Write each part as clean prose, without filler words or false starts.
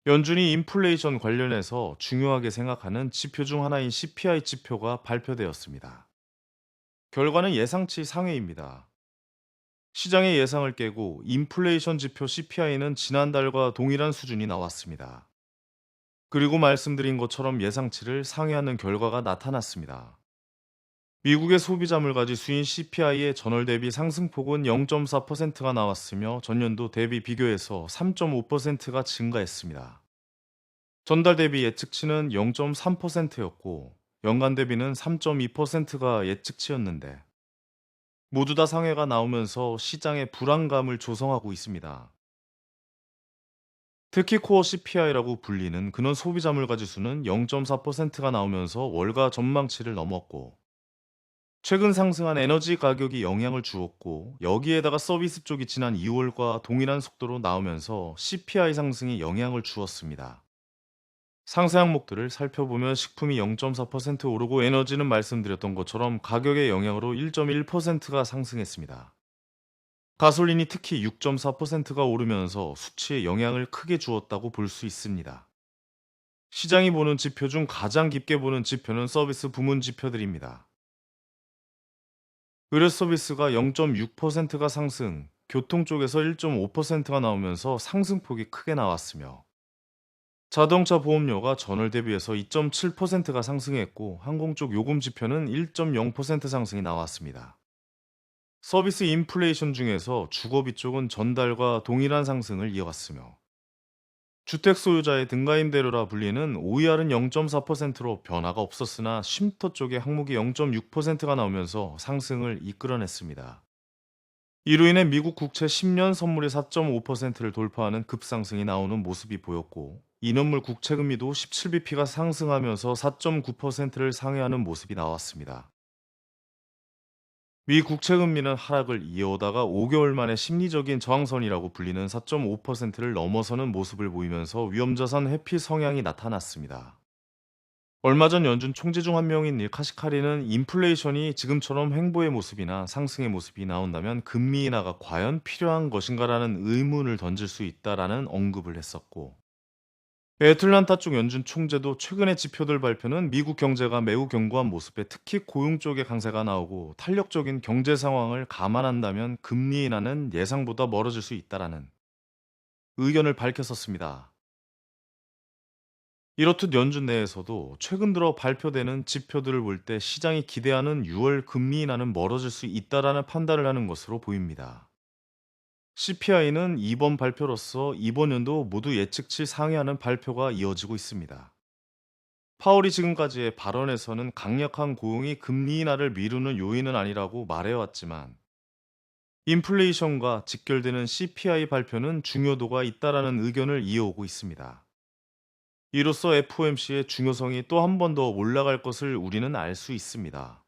연준이 인플레이션 관련해서 중요하게 생각하는 지표 중 하나인 CPI 지표가 발표되었습니다. 결과는 예상치 상회입니다. 시장의 예상을 깨고 인플레이션 지표 CPI는 지난달과 동일한 수준이 나왔습니다. 그리고 말씀드린 것처럼 예상치를 상회하는 결과가 나타났습니다. 미국의 소비자 물가 지수인 CPI의 전월 대비 상승폭은 0.4%가 나왔으며 전년도 대비 비교해서 3.5%가 증가했습니다. 전달 대비 예측치는 0.3%였고 연간 대비는 3.2%가 예측치였는데 모두 다 상회가 나오면서 시장의 불안감을 조성하고 있습니다. 특히 코어 CPI라고 불리는 근원 소비자 물가 지수는 0.4%가 나오면서 월가 전망치를 넘었고 최근 상승한 에너지 가격이 영향을 주었고 여기에다가 서비스 쪽이 지난 2월과 동일한 속도로 나오면서 CPI 상승이 영향을 주었습니다. 상세 항목들을 살펴보면 식품이 0.4% 오르고 에너지는 말씀드렸던 것처럼 가격의 영향으로 1.1%가 상승했습니다. 가솔린이 특히 6.4%가 오르면서 수치에 영향을 크게 주었다고 볼 수 있습니다. 시장이 보는 지표 중 가장 깊게 보는 지표는 서비스 부문 지표들입니다. 의료 서비스가 0.6%가 상승, 교통 쪽에서 1.5%가 나오면서 상승폭이 크게 나왔으며 자동차 보험료가 전월 대비해서 2.7%가 상승했고 항공 쪽 요금 지표는 1.0% 상승이 나왔습니다. 서비스 인플레이션 중에서 주거비 쪽은 전달과 동일한 상승을 이어갔으며 주택 소유자의 등가임대료라 불리는 OER은 0.4%로 변화가 없었으나 쉼터 쪽의 항목이 0.6%가 나오면서 상승을 이끌어냈습니다. 이로 인해 미국 국채 10년 선물이 4.5%를 돌파하는 급상승이 나오는 모습이 보였고 인원물 국채 금리도 17bp가 상승하면서 4.9%를 상회하는 모습이 나왔습니다. 미 국채 금리는 하락을 이어오다가 5개월 만에 심리적인 저항선이라고 불리는 4.5%를 넘어서는 모습을 보이면서 위험자산 회피 성향이 나타났습니다. 얼마 전 연준 총재 중 한 명인 일 카시카리는 인플레이션이 지금처럼 횡보의 모습이나 상승의 모습이 나온다면 금리 인하가 과연 필요한 것인가라는 의문을 던질 수 있다라는 언급을 했었고 애틀란타 쪽 연준 총재도 최근의 지표들 발표는 미국 경제가 매우 견고한 모습에 특히 고용 쪽의 강세가 나오고 탄력적인 경제 상황을 감안한다면 금리 인하는 예상보다 멀어질 수 있다라는 의견을 밝혔었습니다. 이렇듯 연준 내에서도 최근 들어 발표되는 지표들을 볼 때 시장이 기대하는 6월 금리 인하는 멀어질 수 있다라는 판단을 하는 것으로 보입니다. CPI는 이번 발표로서 이번 연도 모두 예측치 상회하는 발표가 이어지고 있습니다. 파월이 지금까지의 발언에서는 강력한 고용이 금리 인하를 미루는 요인은 아니라고 말해왔지만 인플레이션과 직결되는 CPI 발표는 중요도가 있다라는 의견을 이어오고 있습니다. 이로써 FOMC의 중요성이 또 한 번 더 올라갈 것을 우리는 알 수 있습니다.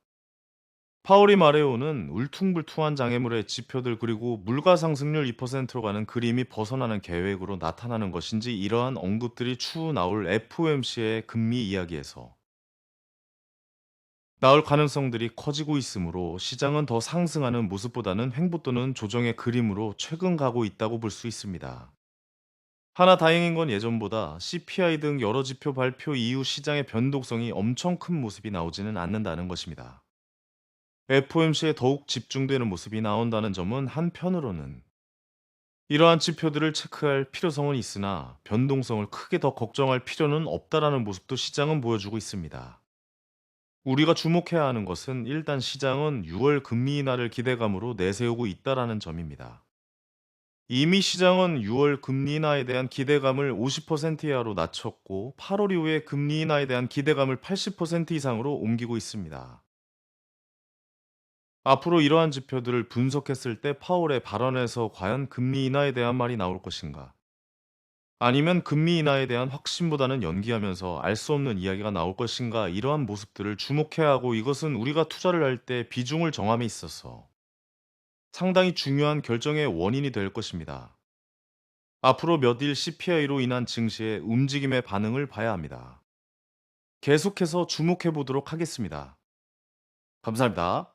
파월이 말해오는 울퉁불퉁한 장애물의 지표들 그리고 물가 상승률 2%로 가는 그림이 벗어나는 계획으로 나타나는 것인지 이러한 언급들이 추후 나올 FOMC의 금리 이야기에서 나올 가능성들이 커지고 있으므로 시장은 더 상승하는 모습보다는 횡보 또는 조정의 그림으로 최근 가고 있다고 볼 수 있습니다. 하나 다행인 건 예전보다 CPI 등 여러 지표 발표 이후 시장의 변동성이 엄청 큰 모습이 나오지는 않는다는 것입니다. FOMC에 더욱 집중되는 모습이 나온다는 점은 한편으로는 이러한 지표들을 체크할 필요성은 있으나 변동성을 크게 더 걱정할 필요는 없다라는 모습도 시장은 보여주고 있습니다. 우리가 주목해야 하는 것은 일단 시장은 6월 금리 인하를 기대감으로 내세우고 있다라는 점입니다. 이미 시장은 6월 금리 인하에 대한 기대감을 50% 이하로 낮췄고 8월 이후에 금리 인하에 대한 기대감을 80% 이상으로 옮기고 있습니다. 앞으로 이러한 지표들을 분석했을 때 파월의 발언에서 과연 금리 인하에 대한 말이 나올 것인가? 아니면 금리 인하에 대한 확신보다는 연기하면서 알 수 없는 이야기가 나올 것인가? 이러한 모습들을 주목해야 하고 이것은 우리가 투자를 할 때 비중을 정함에 있어서 상당히 중요한 결정의 원인이 될 것입니다. 앞으로 몇 일 CPI로 인한 증시의 움직임의 반응을 봐야 합니다. 계속해서 주목해 보도록 하겠습니다. 감사합니다.